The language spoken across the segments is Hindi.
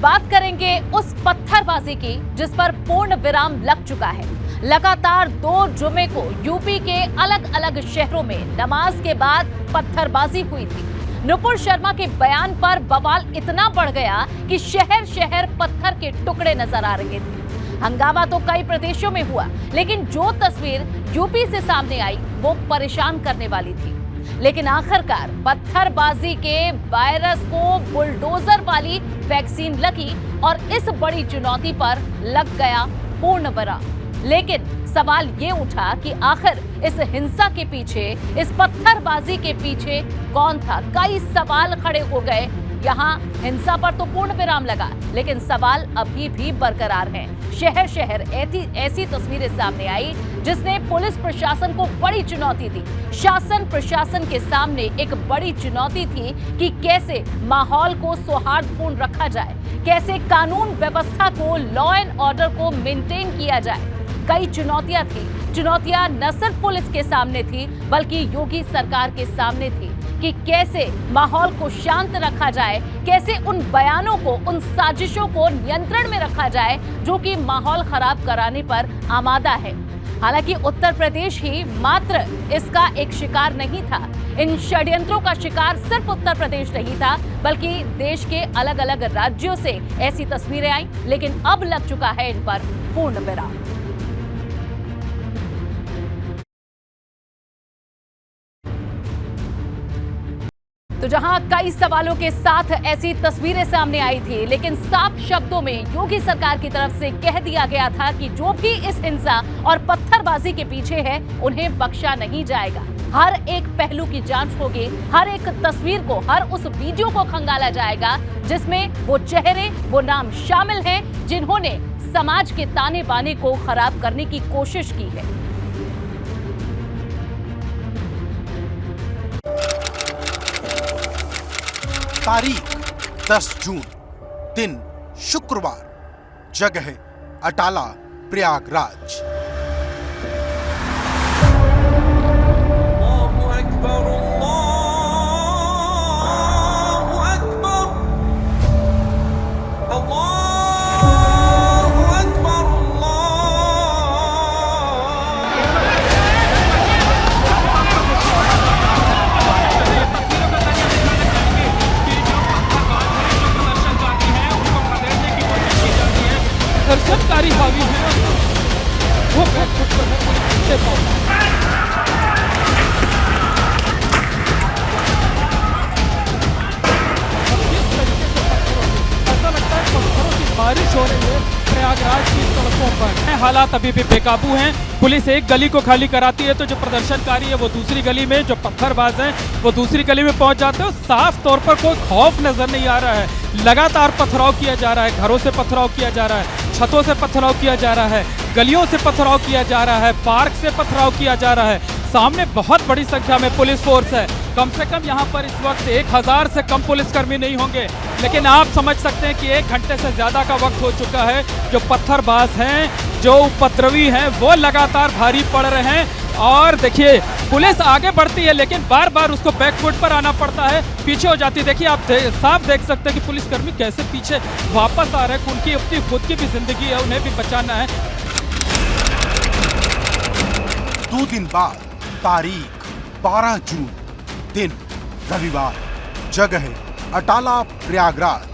बात करेंगे उस पत्थरबाजी की जिस पर पूर्ण विराम लग चुका है। लगातार 2 जुमे को यूपी के अलग अलग शहरों में नमाज के बाद पत्थरबाजी हुई थी। नुपुर शर्मा के बयान पर बवाल इतना बढ़ गया कि शहर शहर पत्थर के टुकड़े नजर आ रहे थे। हंगामा तो कई प्रदेशों में हुआ, लेकिन जो तस्वीर यूपी से सामने आई वो परेशान करने वाली थी। लेकिन आखिरकार पत्थरबाजी के वायरस को बुलडोजर वाली वैक्सीन लगी और इस बड़ी चुनौती पर लग गया पूर्ण विराम। लेकिन सवाल ये उठा कि आखिर इस हिंसा के पीछे, इस पत्थरबाजी के पीछे कौन था? कई सवाल खड़े हो गए। यहाँ हिंसा पर तो पूर्ण विराम लगा, लेकिन सवाल अभी भी बरकरार हैं। शहर शहर ऐसी तस्वीरें सामने आई जिसने पुलिस प्रशासन को बड़ी चुनौती दी। शासन प्रशासन के सामने एक बड़ी चुनौती थी कि कैसे माहौल को सौहार्दपूर्ण रखा जाए, कैसे कानून व्यवस्था को, लॉ एंड ऑर्डर को मेंटेन किया जाए। कई चुनौतियां थी। चुनौतियां न सिर्फ पुलिस के सामने थी, बल्कि योगी सरकार के सामने थी कि कैसे माहौल को शांत रखा जाए, कैसे उन बयानों को, उन साजिशों को नियंत्रण में रखा जाए जो कि माहौल खराब कराने पर आमादा है। हालांकि उत्तर प्रदेश ही मात्र इसका एक शिकार नहीं था। इन षड्यंत्रों का शिकार सिर्फ उत्तर प्रदेश नहीं था, बल्कि देश के अलग अलग राज्यों से ऐसी तस्वीरें आई। लेकिन अब लग चुका है इन पर पूर्ण विराम। तो जहां कई सवालों के साथ ऐसी तस्वीरें सामने आई थी, लेकिन साफ शब्दों में योगी सरकार की तरफ से कह दिया गया था कि जो भी इस हिंसा और पत्थरबाजी के पीछे है, उन्हें बख्शा नहीं जाएगा। हर एक पहलू की जांच होगी, हर एक तस्वीर को, हर उस वीडियो को खंगाला जाएगा जिसमें वो चेहरे, वो नाम शामिल हैं जिन्होंने समाज के ताने बाने को खराब करने की कोशिश की है। तारीख 10 जून, दिन शुक्रवार, जगह अटाला, प्रयागराज। दर्शनकारी हावी है वो बैकफुट पर है। ऐसा लगता है पत्थरों की बारिश हो रही है प्रयागराज की सड़कों पर। हालात अभी भी बेकाबू हैं। पुलिस एक गली को खाली कराती है तो जो प्रदर्शनकारी है वो दूसरी गली में, जो पत्थरबाज हैं वो दूसरी गली में पहुंच जाते हैं। साफ तौर पर कोई खौफ नजर नहीं आ रहा है। लगातार पथराव किया जा रहा है, घरों से पथराव किया जा रहा है, छतों से पथराव किया जा रहा है, गलियों से पथराव किया जा रहा है, पार्क से पथराव किया जा रहा है। सामने बहुत बड़ी संख्या में पुलिस फोर्स है। कम से कम यहाँ पर इस वक्त 1000 से कम पुलिसकर्मी नहीं होंगे, लेकिन आप समझ सकते हैं कि 1 घंटे से ज्यादा का वक्त हो चुका है। जो पत्थरबाज हैं, जो उपद्रवी हैं, वो लगातार भारी पड़ रहे हैं। और देखिए पुलिस आगे बढ़ती है, लेकिन बार बार उसको बैकफुट पर आना पड़ता है, पीछे हो जाती है। देखिए आप साफ देख सकते हैं कि पुलिसकर्मी कैसे पीछे वापस आ रहे हैं। उनकी अपनी खुद की भी जिंदगी है, उन्हें भी बचाना है। 2 दिन बाद, तारीख 12 जून, दिन रविवार, जगह अटाला, प्रयागराज।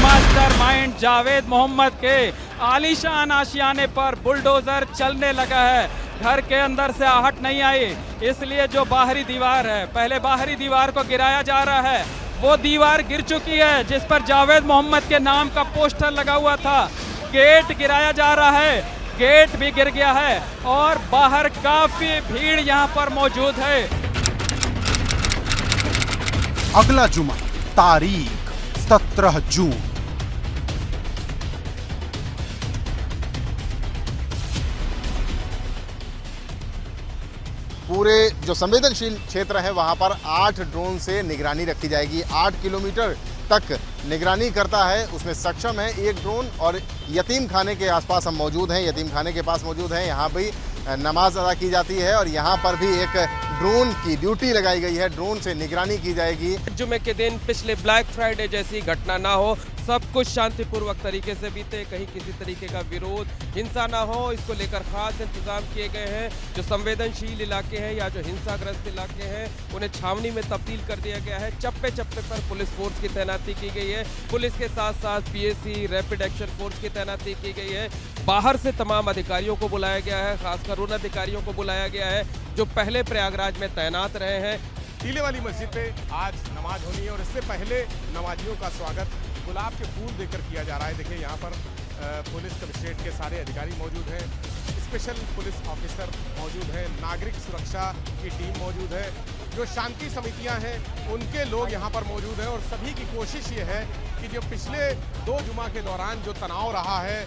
मास्टरमाइंड जावेद मोहम्मद के आलीशान आशियाने पर बुलडोजर चलने लगा है। घर के अंदर से आहट नहीं आई, इसलिए जो बाहरी दीवार है, पहले बाहरी दीवार को गिराया जा रहा है। वो दीवार गिर चुकी है जिस पर जावेद मोहम्मद के नाम का पोस्टर लगा हुआ था। गेट गिराया जा रहा है, गेट भी गिर गया है और बाहर काफी भीड़ यहाँ पर मौजूद है। अगला जुमा, तारीख 17 जून। पूरे जो संवेदनशील क्षेत्र है वहां पर 8 ड्रोन से निगरानी रखी जाएगी। 8 किलोमीटर तक निगरानी करता है उसमें सक्षम है। एक ड्रोन और यतीम खाने के आसपास हम मौजूद हैं, यतीम खाने के पास मौजूद हैं। यहाँ भी नमाज अदा की जाती है और यहाँ पर भी एक ड्रोन की ड्यूटी लगाई गई है, ड्रोन से निगरानी की जाएगी। जुमे के दिन पिछले ब्लैक फ्राइडे जैसी घटना ना हो, सब कुछ शांतिपूर्वक तरीके से बीते, कहीं किसी तरीके का विरोध हिंसा ना हो, इसको लेकर खास इंतजाम किए गए हैं। जो संवेदनशील इलाके हैं या जो हिंसाग्रस्त इलाके हैं उन्हें छावनी में तब्दील कर दिया गया है। चप्पे चप्पे पर पुलिस फोर्स की तैनाती की गई है। पुलिस के साथ साथ पीएसी रैपिड एक्शन फोर्स की तैनाती की गई है। बाहर से तमाम अधिकारियों को बुलाया गया है, खासकर उन अधिकारियों को बुलाया गया है जो पहले प्रयागराज में तैनात रहे हैं। टीले वाली मस्जिद पे आज नमाज होनी है और इससे पहले नमाजियों का स्वागत गुलाब के फूल देकर किया जा रहा है। देखिए यहाँ पर पुलिस कमिश्नरेट के सारे अधिकारी मौजूद हैं, स्पेशल पुलिस ऑफिसर मौजूद हैं, नागरिक सुरक्षा की टीम मौजूद है, जो शांति समितियां हैं उनके लोग यहाँ पर मौजूद हैं और सभी की कोशिश ये है कि जो पिछले 2 जुमा के दौरान जो तनाव रहा है,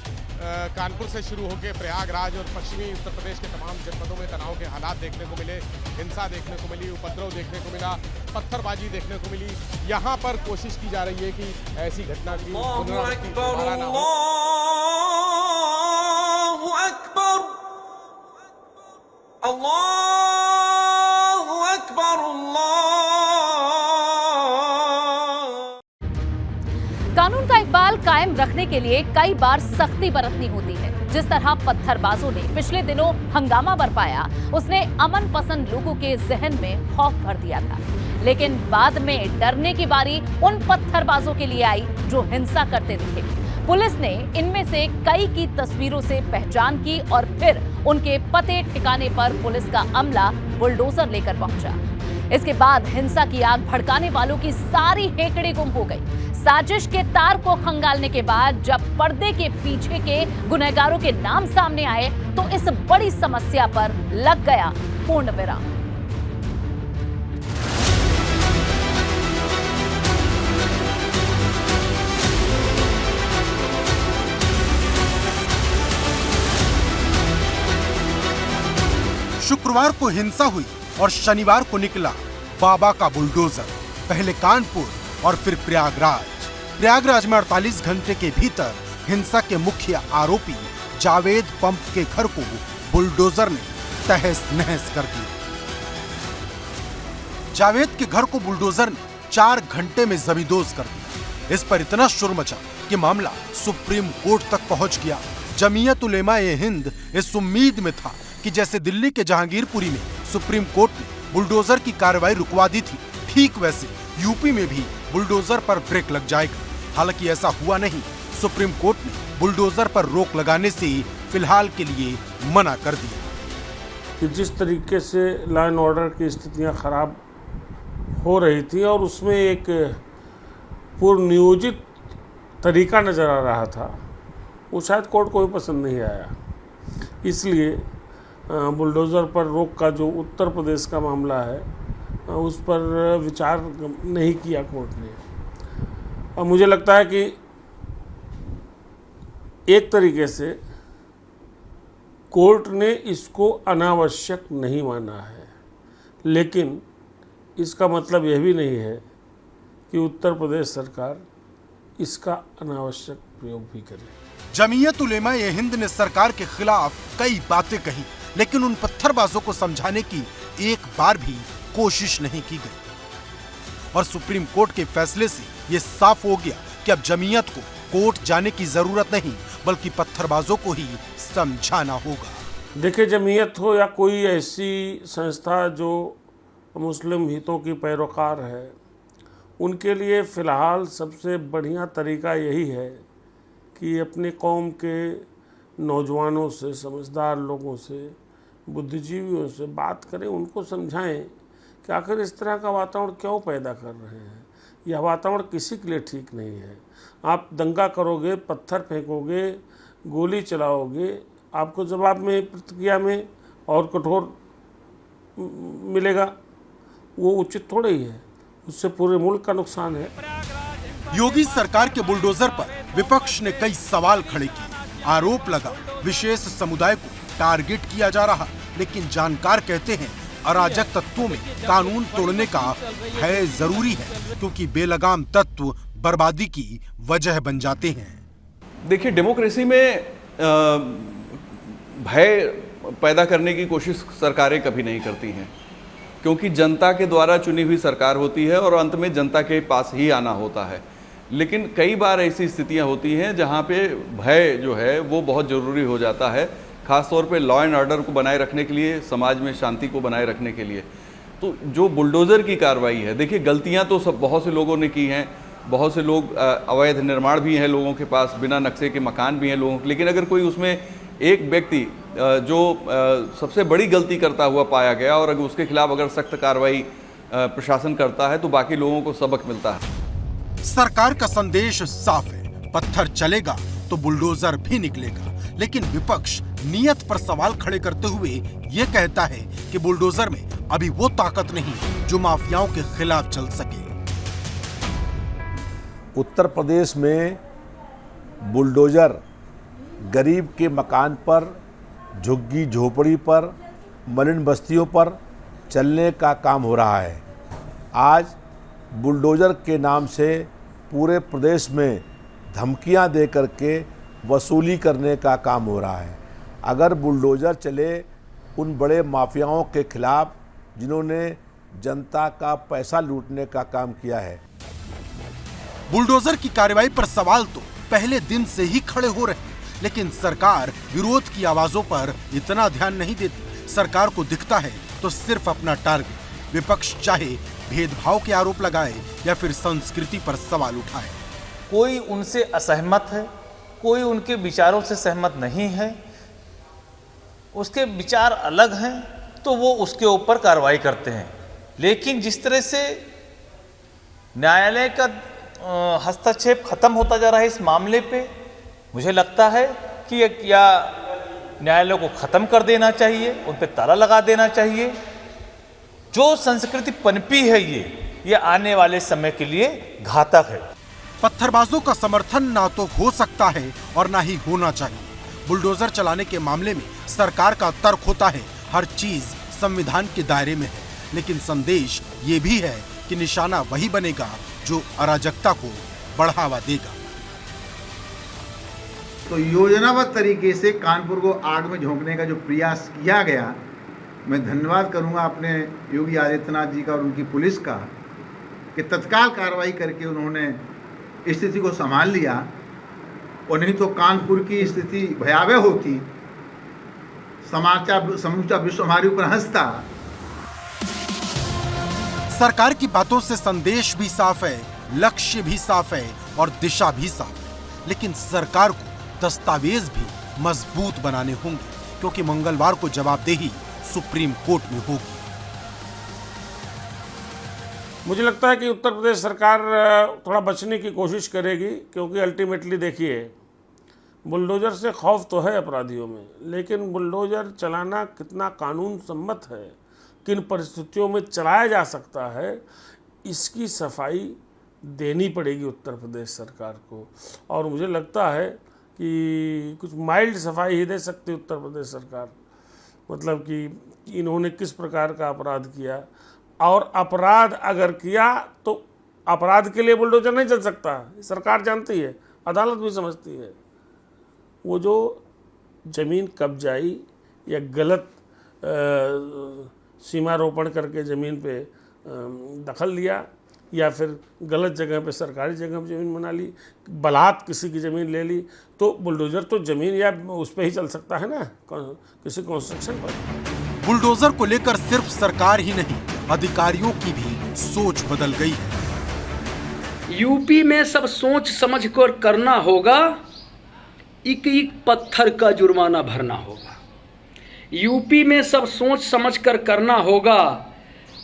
कानपुर से शुरू होकर प्रयागराज और पश्चिमी उत्तर प्रदेश के तमाम जनपदों में तनाव के हालात देखने को मिले, हिंसा देखने को मिली, उपद्रव देखने को मिला, पत्थरबाजी देखने को मिली। यहाँ पर कोशिश की जा रही है कि ऐसी घटना की पुनरावृत्ति दोबारा ना हो। कानून का इकबाल कायम रखने के लिए कई बार सख्ती बरतनी होती है। जिस तरह पत्थरबाजों ने पिछले दिनों हंगामा बरपाया, उसने अमन पसंद लोगों के जहन में खौफ भर दिया था। लेकिन बाद में डरने की बारी उन पत्थरबाजों के लिए आई जो हिंसा करते दिखे। पुलिस ने इनमें से कई की तस्वीरों से पहचान की और फिर उनके पते ठिकाने पर पुलिस का अमला बुलडोजर लेकर पहुंचा। इसके बाद हिंसा की आग भड़काने वालों की सारी हेकड़े गुम हो गई। साजिश के तार को खंगालने के बाद जब पर्दे के पीछे के गुनहगारों के नाम सामने आए तो इस बड़ी समस्या पर लग गया पूर्ण विराम। शुक्रवार को हिंसा हुई और शनिवार को निकला बाबा का बुलडोजर। पहले कानपुर और फिर प्रयागराज में 48 घंटे के भीतर हिंसा के मुख्य आरोपी जावेद पंप के घर को बुलडोजर ने तहस नहस कर दिया। जावेद के घर को बुलडोजर ने 4 घंटे में जमींदोज कर दिया। इस पर इतना शोर मचा कि मामला सुप्रीम कोर्ट तक पहुंच गया। जमीयत उलेमा-ए-हिंद इस उम्मीद में था कि जैसे दिल्ली के जहांगीरपुरी में सुप्रीम कोर्ट ने बुलडोजर की कार्रवाई रुकवा दी थी, ठीक वैसे यूपी में भी बुलडोजर पर ब्रेक लग जाएगा। हालांकि ऐसा हुआ नहीं। सुप्रीम कोर्ट ने बुलडोजर पर रोक लगाने से फिलहाल के लिए मना कर दिया। कि जिस तरीके से लॉ एंड ऑर्डर की स्थितियां खराब हो रही थी और उसमें एक पूर्व नियोजित तरीका नज़र आ रहा था, वो शायद कोर्ट को भी पसंद नहीं आया। इसलिए बुलडोज़र पर रोक का जो उत्तर प्रदेश का मामला है उस पर विचार नहीं किया कोर्ट ने। और मुझे लगता है कि एक तरीके से कोर्ट ने इसको अनावश्यक नहीं माना है, लेकिन इसका मतलब यह भी नहीं है कि उत्तर प्रदेश सरकार इसका अनावश्यक प्रयोग भी करे। जमीयत उलेमा-ए-हिंद ने सरकार के खिलाफ कई बातें कही, लेकिन उन पत्थरबाजों को समझाने की एक बार भी कोशिश नहीं की गई। और सुप्रीम कोर्ट के फैसले से यह साफ हो गया कि अब जमीयत को कोर्ट जाने की जरूरत नहीं, बल्कि पत्थरबाजों को ही समझाना होगा। देखिए, जमीयत हो या कोई ऐसी संस्था जो मुस्लिम हितों की पैरोकार है, उनके लिए फ़िलहाल सबसे बढ़िया तरीका यही है कि अपने कौम के नौजवानों से, समझदार लोगों से, बुद्धिजीवियों से बात करें, उनको समझाएं कि आखिर इस तरह का वातावरण क्यों पैदा कर रहे हैं। यह वातावरण किसी के लिए ठीक नहीं है। आप दंगा करोगे, पत्थर फेंकोगे, गोली चलाओगे, आपको जवाब में, प्रतिक्रिया में और कठोर मिलेगा, वो उचित थोड़ा ही है। उससे पूरे मुल्क का नुकसान है। योगी सरकार के बुलडोजर पर विपक्ष ने कई सवाल खड़े किए। आरोप लगा विशेष समुदाय को टारगेट किया जा रहा, लेकिन जानकार कहते हैं अराजक तत्वों में कानून तोड़ने का भय जरूरी है, क्योंकि बेलगाम तत्व बर्बादी की वजह बन जाते हैं। देखिए, डेमोक्रेसी में भय पैदा करने की कोशिश सरकारें कभी नहीं करती हैं, क्योंकि जनता के द्वारा चुनी हुई सरकार होती है और अंत में जनता के पास ही आना होता है। लेकिन कई बार ऐसी स्थितियां होती हैं जहां पे भय जो है वो बहुत ज़रूरी हो जाता है, ख़ास तौर पे लॉ एंड ऑर्डर को बनाए रखने के लिए, समाज में शांति को बनाए रखने के लिए। तो जो बुलडोज़र की कार्रवाई है, देखिए गलतियां तो सब बहुत से लोगों ने की हैं, बहुत से लोग अवैध निर्माण भी हैं लोगों के पास, बिना नक्शे के मकान भी हैं लोगों के, लेकिन अगर कोई उसमें एक व्यक्ति जो सबसे बड़ी गलती करता हुआ पाया गया और अगर उसके खिलाफ अगर सख्त कार्रवाई प्रशासन करता है तो बाकी लोगों को सबक मिलता है। सरकार का संदेश साफ है, पत्थर चलेगा तो बुलडोजर भी निकलेगा। लेकिन विपक्ष नियत पर सवाल खड़े करते हुए ये कहता है कि बुलडोजर में अभी वो ताकत नहीं जो माफियाओं के खिलाफ चल सके। उत्तर प्रदेश में बुलडोजर गरीब के मकान पर, झुग्गी झोपड़ी पर, मलिन बस्तियों पर चलने का काम हो रहा है। आज बुलडोजर के नाम से पूरे प्रदेश में धमकियां दे करके वसूली करने का काम हो रहा है। अगर बुलडोजर चले उन बड़े माफियाओं के खिलाफ जिन्होंने जनता का पैसा लूटने का काम किया है। बुलडोजर की कार्रवाई पर सवाल तो पहले दिन से ही खड़े हो रहे हैं, लेकिन सरकार विरोध की आवाजों पर इतना ध्यान नहीं देती। सरकार को दिखता है तो सिर्फ अपना टारगेट। विपक्ष चाहे भेदभाव के आरोप लगाए या फिर संस्कृति पर सवाल उठाए। कोई उनसे असहमत है, कोई उनके विचारों से सहमत नहीं है, उसके विचार अलग हैं तो वो उसके ऊपर कार्रवाई करते हैं। लेकिन जिस तरह से न्यायालय का हस्तक्षेप खत्म होता जा रहा है इस मामले पे, मुझे लगता है कि या न्यायालय को खत्म कर देना चाहिए, उन पे ताला लगा देना चाहिए। जो संस्कृति पनपी है ये आने वाले समय के लिए घातक है। पत्थरबाजों का समर्थन ना तो हो सकता है और ना ही होना चाहिए। बुलडोजर चलाने के मामले में सरकार का तर्क होता है हर चीज संविधान के दायरे में है, लेकिन संदेश ये भी है कि निशाना वही बनेगा जो अराजकता को बढ़ावा देगा। तो योजनाबद्ध तरीके से कानपुर को आग में झोंकने का जो प्रयास किया गया, मैं धन्यवाद करूंगा अपने योगी आदित्यनाथ जी का और उनकी पुलिस का कि तत्काल कार्रवाई करके उन्होंने स्थिति को संभाल लिया, और नहीं तो कानपुर की स्थिति भयावह होती, समूचा विश्व हमारे ऊपर हंसता। सरकार की बातों से संदेश भी साफ है, लक्ष्य भी साफ है और दिशा भी साफ है, लेकिन सरकार को दस्तावेज भी मजबूत बनाने होंगे, क्योंकि मंगलवार को जवाबदेही सुप्रीम कोर्ट में होगी। मुझे लगता है कि उत्तर प्रदेश सरकार थोड़ा बचने की कोशिश करेगी, क्योंकि अल्टीमेटली देखिए, बुलडोजर से खौफ तो है अपराधियों में, लेकिन बुलडोजर चलाना कितना कानून सम्मत है, किन परिस्थितियों में चलाया जा सकता है, इसकी सफाई देनी पड़ेगी उत्तर प्रदेश सरकार को। और मुझे लगता है कि कुछ माइल्ड सफाई ही दे सकती उत्तर प्रदेश सरकार, मतलब कि इन्होंने किस प्रकार का अपराध किया, और अपराध अगर किया तो अपराध के लिए बुलडोजर नहीं चल सकता, सरकार जानती है, अदालत भी समझती है। वो जो जमीन कब्जाई या गलत सीमारोपण करके ज़मीन पे दखल लिया, या फिर गलत जगह पे सरकारी जगह पे ज़मीन बना ली, बलात् किसी की ज़मीन ले ली, तो बुलडोजर तो ज़मीन या उस पर ही चल सकता है ना, किसी कंस्ट्रक्शन पर। बुलडोजर को लेकर सिर्फ सरकार ही नहीं, अधिकारियों की भी सोच बदल गई है। यूपी में सब सोच समझ कर करना होगा, एक एक पत्थर का जुर्माना भरना होगा। यूपी में सब सोच समझ कर करना होगा,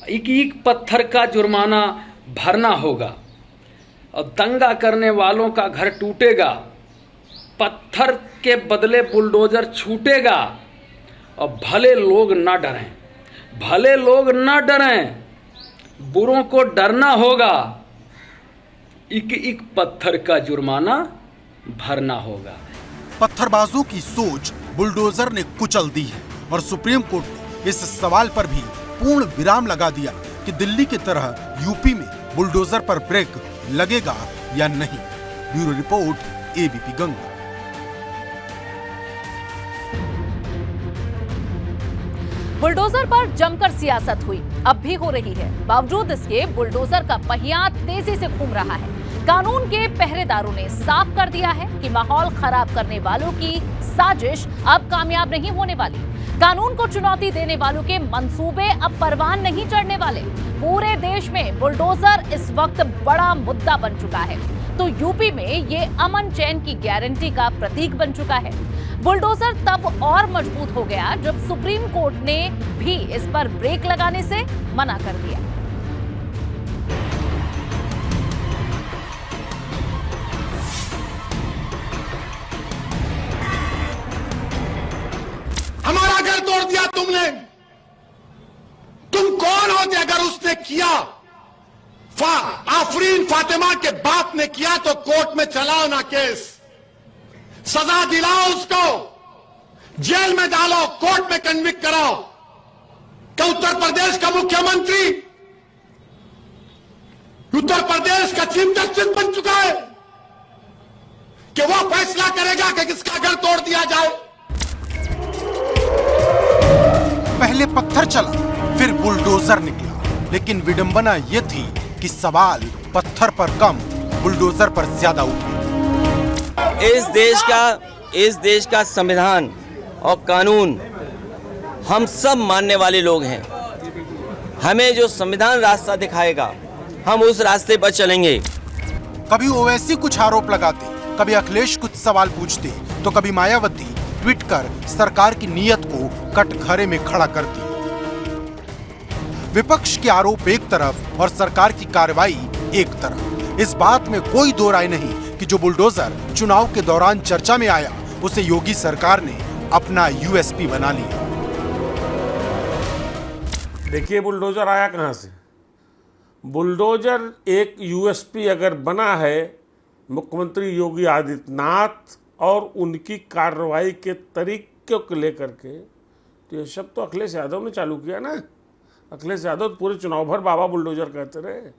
एक एक पत्थर का जुर्माना भरना होगा, और दंगा करने वालों का घर टूटेगा, पत्थर के बदले बुलडोजर छूटेगा। और भले लोग ना डरें, भले लोग ना डरें, बुरों को डरना होगा, एक एक पत्थर का जुर्माना भरना होगा। पत्थरबाजों की सोच बुलडोजर ने कुचल दी है, और सुप्रीम कोर्ट ने इस सवाल पर भी पूर्ण विराम लगा दिया कि दिल्ली की तरह यूपी में बुलडोजर पर ब्रेक लगेगा या नहीं। Bureau report, ABP Ganga. Bulldozer पर जमकर सियासत हुई, अब भी हो रही है। बावजूद इसके बुलडोजर का पहिया तेजी से घूम रहा है। कानून के पहरेदारों ने साफ कर दिया है कि माहौल खराब करने वालों की साजिश अब कामयाब नहीं होने वाली। कानून को चुनौती देने वालों के मंसूबे अब परवान नहीं चढ़ने वाले। पूरे देश में बुलडोजर इस वक्त बड़ा मुद्दा बन चुका है, तो यूपी में ये अमन चैन की गारंटी का प्रतीक बन चुका है। बुलडोजर तब और मजबूत हो गया जब सुप्रीम कोर्ट ने भी इस पर ब्रेक लगाने से मना कर दिया। हमारा घर तोड़ दिया तुमने, तुम कौन होते अगर उसने किया? आफरीन फातिमा के बाप ने किया तो कोर्ट में चलाओ ना केस, सजा दिलाओ उसको, जेल में डालो, कोर्ट में कन्विक्ट कराओ। क्या उत्तर प्रदेश का मुख्यमंत्री उत्तर प्रदेश का चीफ जस्टिस बन चुका है कि वो फैसला करेगा कि किसका घर तोड़ दिया जाए? पहले पत्थर चला, फिर बुलडोजर निकला, लेकिन विडंबना ये थी कि सवाल पत्थर पर कम, बुलडोजर पर ज्यादा उठे। इस देश का संविधान और कानून हम सब मानने वाले लोग हैं। हमें जो संविधान रास्ता दिखाएगा हम उस रास्ते पर चलेंगे। कभी ओवैसी कुछ आरोप लगाते, कभी अखिलेश कुछ सवाल पूछते, तो कभी मायावती ट्वीट कर सरकार की नीयत को कटघरे में खड़ा करती। विपक्ष के आरोप एक तरफ और सरकार की कार्रवाई एक तरफ। इस बात में कोई दो राय नहीं कि जो बुलडोजर चुनाव के दौरान चर्चा में आया उसे योगी सरकार ने अपना यूएसपी बना लिया। देखिए बुलडोजर आया कहां से। बुलडोजर एक यूएसपी अगर बना है मुख्यमंत्री योगी आदित्यनाथ और उनकी कार्रवाई के तरीके को लेकर के, तो ये सब तो अखिलेश यादव ने चालू किया ना। अखिलेश यादव पूरे चुनाव भर बाबा बुलडोजर कहते रहे।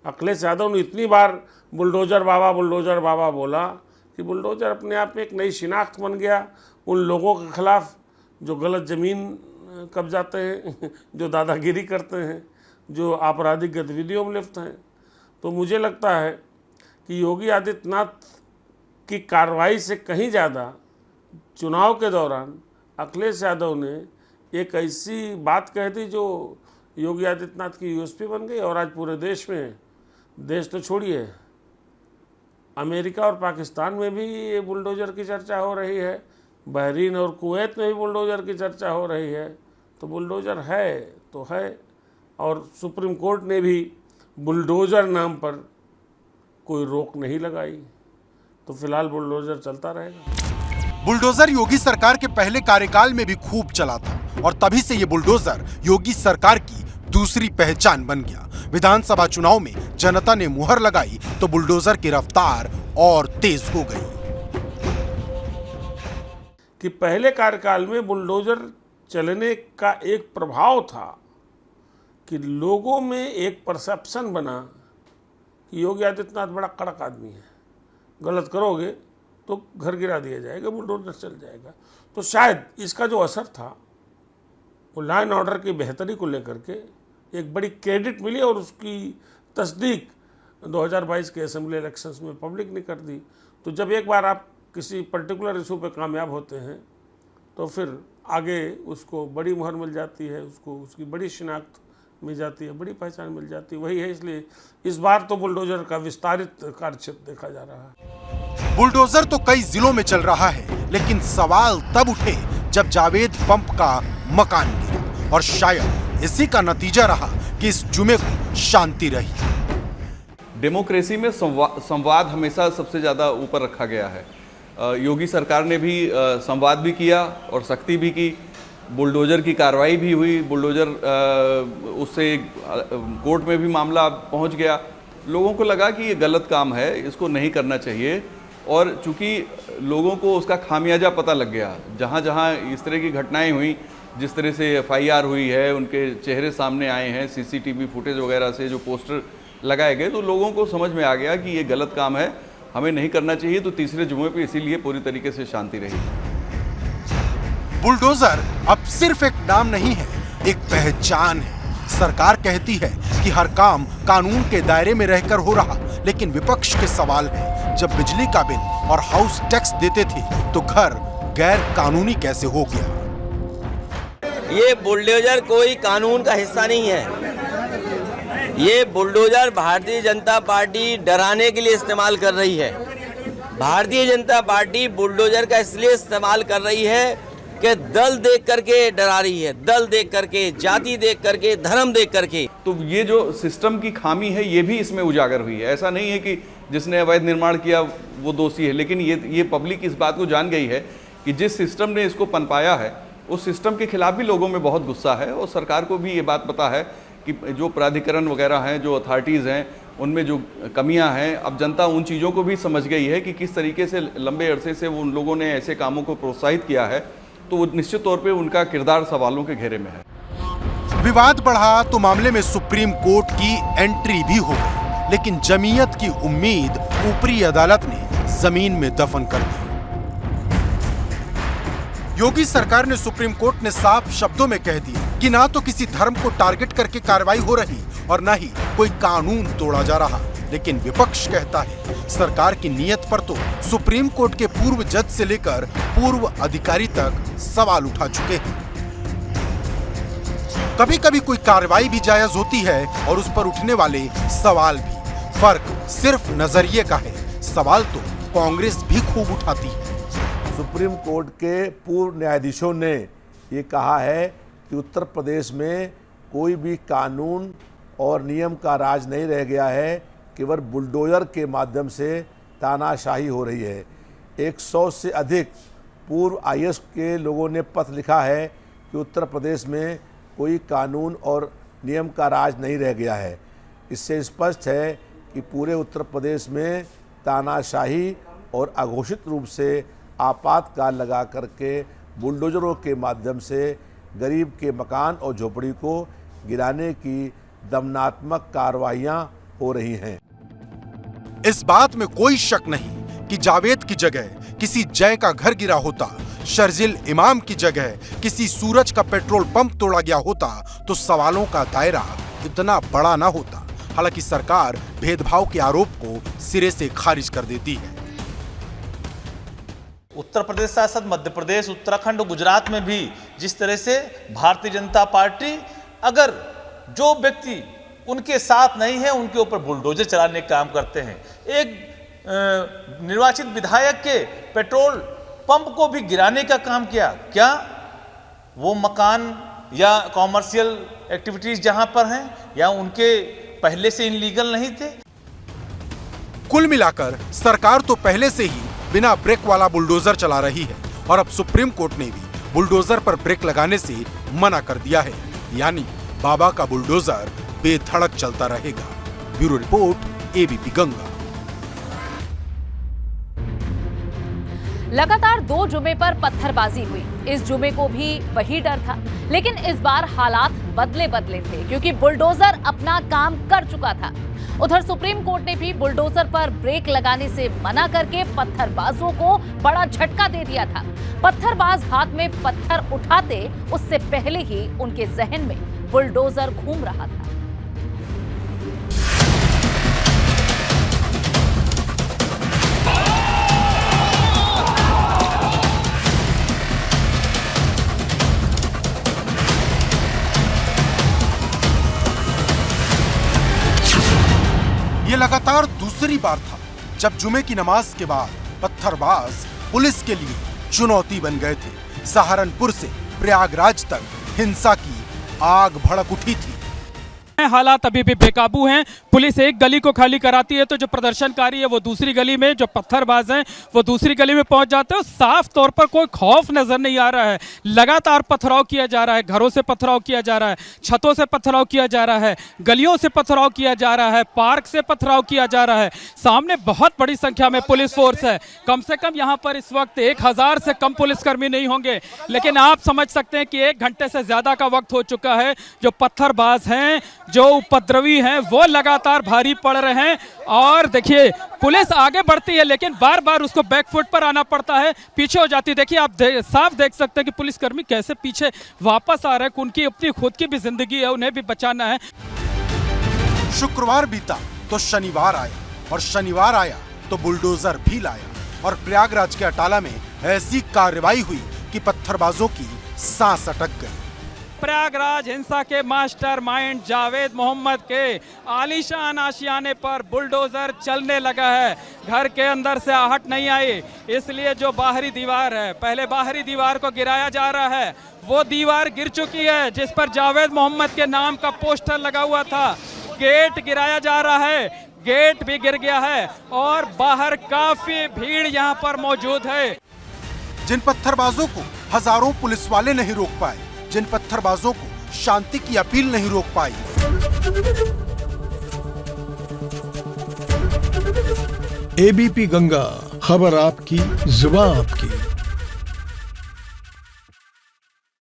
अखिलेश यादव ने इतनी बार बुलडोजर बाबा बोला कि बुलडोजर अपने आप में एक नई शिनाख्त बन गया उन लोगों के खिलाफ जो गलत ज़मीन कब्जाते हैं, जो दादागिरी करते हैं, जो आपराधिक गतिविधियों में लिप्त हैं। तो मुझे लगता है कि योगी आदित्यनाथ की कार्रवाई से कहीं ज़्यादा चुनाव के दौरान अखिलेश यादव ने एक ऐसी बात कह दी जो योगी आदित्यनाथ की यूएसपी बन गई। और आज पूरे देश में, देश तो छोड़िए, अमेरिका और पाकिस्तान में भी ये बुलडोजर की चर्चा हो रही है, बहरीन और कुवैत में भी बुलडोजर की चर्चा हो रही है। तो बुलडोजर है तो है, और सुप्रीम कोर्ट ने भी बुलडोजर नाम पर कोई रोक नहीं लगाई। तो फिलहाल बुलडोजर चलता रहेगा। बुलडोजर योगी सरकार के पहले कार्यकाल में भी खूब चला था और तभी से ये बुलडोजर योगी सरकार की दूसरी पहचान बन गया। विधानसभा चुनाव में जनता ने मुहर लगाई तो बुलडोजर की रफ्तार और तेज हो गई। कि पहले कार्यकाल में बुलडोजर चलने का एक प्रभाव था कि लोगों में एक परसेप्शन बना कि योगी आदित्यनाथ बड़ा कड़क आदमी है, गलत करोगे तो घर गिरा दिया जाएगा, बुलडोजर चल जाएगा। तो शायद इसका जो असर था वो लॉ एंड ऑर्डर की बेहतरी को लेकर के एक बड़ी क्रेडिट मिली और उसकी तस्दीक 2022 के असेंबली इलेक्शंस में पब्लिक ने कर दी। तो जब एक बार आप किसी पर्टिकुलर इशू पे कामयाब होते हैं तो फिर आगे उसको बड़ी मुहर मिल जाती है, उसको उसकी बड़ी शिनाख्त मिल जाती है, बड़ी पहचान मिल जाती है। वही है, इसलिए इस बार तो बुलडोजर का विस्तारित कार्यक्षेत्र देखा जा रहा है। बुलडोजर तो कई जिलों में चल रहा है, लेकिन सवाल तब उठे जब जावेद पंप का मकान गिरा और शायद इसी का नतीजा रहा कि इस जुमे को शांति रही। डेमोक्रेसी में संवाद हमेशा सबसे ज़्यादा ऊपर रखा गया है। योगी सरकार ने भी संवाद भी किया और सख्ती भी की। बुलडोजर की कार्रवाई भी हुई, बुलडोजर उससे कोर्ट में भी मामला पहुंच गया। लोगों को लगा कि ये गलत काम है, इसको नहीं करना चाहिए। और चूंकि लोगों को उसका खामियाजा पता लग गया, जहाँ जहाँ इस तरह की घटनाएं हुई, जिस तरह से FIR हुई है, उनके चेहरे सामने आए हैं, CCTV फुटेज वगैरह से जो पोस्टर लगाए गए तो लोगों को समझ में आ गया कि ये गलत काम है, हमें नहीं करना चाहिए। तो तीसरे जुमे पे इसीलिए पूरी तरीके से शांति रही। बुलडोजर अब सिर्फ एक नाम नहीं है, एक पहचान है। सरकार कहती है कि हर काम कानून के दायरे में रहकर हो रहा, लेकिन विपक्ष के सवाल है, जब बिजली का बिल और हाउस टैक्स देते थे तो घर गैर कानूनी कैसे हो गया? ये बुलडोजर कोई कानून का हिस्सा नहीं है। ये बुलडोजर भारतीय जनता पार्टी डराने के लिए इस्तेमाल कर रही है। भारतीय जनता पार्टी बुलडोजर का इसलिए इस्तेमाल कर रही है कि दल देख करके डरा रही है, दल देख करके, जाति देख करके, धर्म देख करके। तो ये जो सिस्टम की खामी है ये भी इसमें उजागर हुई है। ऐसा नहीं है कि जिसने अवैध निर्माण किया वो दोषी है, लेकिन ये पब्लिक इस बात को जान गई है कि जिस सिस्टम ने इसको पनपाया है उस सिस्टम के खिलाफ भी लोगों में बहुत गुस्सा है। और सरकार को भी ये बात पता है कि जो प्राधिकरण वगैरह हैं, जो अथॉरिटीज़ हैं, उनमें जो कमियां हैं, अब जनता उन चीज़ों को भी समझ गई है कि किस तरीके से लंबे अरसे से उन लोगों ने ऐसे कामों को प्रोत्साहित किया है। तो निश्चित तौर पे उनका किरदार सवालों के घेरे में है। विवाद बढ़ा तो मामले में सुप्रीम कोर्ट की एंट्री भी हो गई, लेकिन जमीयत की उम्मीद ऊपरी अदालत ने जमीन में दफन कर दी। योगी सरकार ने सुप्रीम कोर्ट ने साफ शब्दों में कह दिया कि ना तो किसी धर्म को टारगेट करके कार्रवाई हो रही और ना ही कोई कानून तोड़ा जा रहा। लेकिन विपक्ष कहता है सरकार की नीयत पर तो सुप्रीम कोर्ट के पूर्व जज से लेकर पूर्व अधिकारी तक सवाल उठा चुके हैं। कभी कभी कोई कार्रवाई भी जायज होती है और उस पर उठने वाले सवाल भी। फर्क सिर्फ नजरिए का है, सवाल तो कांग्रेस भी खूब उठाती है। सुप्रीम कोर्ट के पूर्व न्यायाधीशों ने ये कहा है कि उत्तर प्रदेश में कोई भी कानून और नियम का राज नहीं रह गया है, केवल बुलडोजर के माध्यम से तानाशाही हो रही है। 100 से अधिक पूर्व IAS के लोगों ने पत्र लिखा है कि उत्तर प्रदेश में कोई कानून और नियम का राज नहीं रह गया है। इससे स्पष्ट है कि पूरे उत्तर प्रदेश में तानाशाही और अघोषित रूप से आपातकाल लगा करके बुलडोजरों के माध्यम से गरीब के मकान और झोपड़ी को गिराने की दमनात्मक कार्रवाइयां हो रही हैं। इस बात में कोई शक नहीं कि जावेद की जगह किसी जय का घर गिरा होता, शर्जिल इमाम की जगह किसी सूरज का पेट्रोल पंप तोड़ा गया होता तो सवालों का दायरा इतना बड़ा ना होता। हालांकि सरकार भेदभाव के आरोप को सिरे से खारिज कर देती है। उत्तर प्रदेश शासित मध्य प्रदेश, उत्तराखंड और गुजरात में भी जिस तरह से भारतीय जनता पार्टी अगर जो व्यक्ति उनके साथ नहीं है उनके ऊपर बुलडोजर चलाने का काम करते हैं। एक निर्वाचित विधायक के पेट्रोल पंप को भी गिराने का काम किया। क्या वो मकान या कॉमर्शियल एक्टिविटीज जहां पर हैं या उनके पहले से इनलीगल नहीं थे? कुल मिलाकर सरकार तो पहले से ही बिना ब्रेक वाला बुलडोजर चला रही है और अब सुप्रीम कोर्ट ने भी बुलडोजर पर ब्रेक लगाने से मना कर दिया है। यानी बाबा का बुलडोजर बेधड़क चलता रहेगा। Bureau report, ABP Ganga. लगातार 2 जुमे पर पत्थरबाजी हुई। इस जुमे को भी वही डर था, लेकिन इस बार हालात बदले थे क्योंकि बुलडोजर अपना काम कर चुका था। उधर सुप्रीम कोर्ट ने भी बुलडोजर पर ब्रेक लगाने से मना करके पत्थरबाजों को बड़ा झटका दे दिया था। पत्थरबाज हाथ में पत्थर उठाते उससे पहले ही उनके जहन में बुलडोजर घूम रहा था। ये लगातार दूसरी बार था जब जुमे की नमाज के बाद पत्थरबाज पुलिस के लिए चुनौती बन गए थे। सहारनपुर से प्रयागराज तक हिंसा की आग भड़क उठी थी। हालात अभी भी बेकाबू हैं। पुलिस एक गली को खाली कराती है तो जो प्रदर्शनकारी है वो दूसरी गली में, जो पत्थरबाज हैं वो दूसरी गली में पहुंच जाते हैं। साफ तौर पर कोई खौफ नजर नहीं आ रहा है। लगातार पथराव किया जा रहा है, घरों से पथराव किया जा रहा है, छतों से पथराव किया जा रहा है, गलियों से पथराव किया जा रहा है, पार्क से पथराव किया जा रहा है। सामने बहुत बड़ी संख्या में पुलिस फोर्स है। कम से कम यहाँ पर इस वक्त 1000 से कम पुलिसकर्मी नहीं होंगे, लेकिन आप समझ सकते हैं कि 1 घंटे से ज्यादा का वक्त हो चुका है। जो पत्थरबाज हैं जो उपद्रवी हैं वो लगातार भारी पड़ रहे हैं। और देखिए पुलिस आगे बढ़ती है लेकिन बार बार उसको बैकफुट पर आना पड़ता है, पीछे हो जाती है। देखिए आप साफ देख सकते हैं कि पुलिसकर्मी कैसे पीछे वापस आ रहे हैं। उनकी अपनी खुद की भी जिंदगी है, उन्हें भी बचाना है। शुक्रवार बीता तो शनिवार आया, और शनिवार आया तो बुलडोजर भी लाया, और प्रयागराज के अटाला में ऐसी कार्रवाई हुई कि पत्थरबाजों की सांस अटक गई। प्रयागराज हिंसा के मास्टरमाइंड जावेद मोहम्मद के आलीशान आशियाने पर बुलडोजर चलने लगा है। घर के अंदर से आहट नहीं आई, इसलिए जो बाहरी दीवार है, पहले बाहरी दीवार को गिराया जा रहा है, वो दीवार गिर चुकी है जिस पर जावेद मोहम्मद के नाम का पोस्टर लगा हुआ था। गेट गिराया जा रहा है, गेट भी गिर गया है और बाहर काफी भीड़ यहाँ पर मौजूद है। जिन पत्थरबाजों को हजारों पुलिस वाले नहीं रोक पाए, जिन पत्थरबाजों को शांति की अपील नहीं रोक पाई, एबीपी गंगा, खबर आपकी, जुबान आपकी।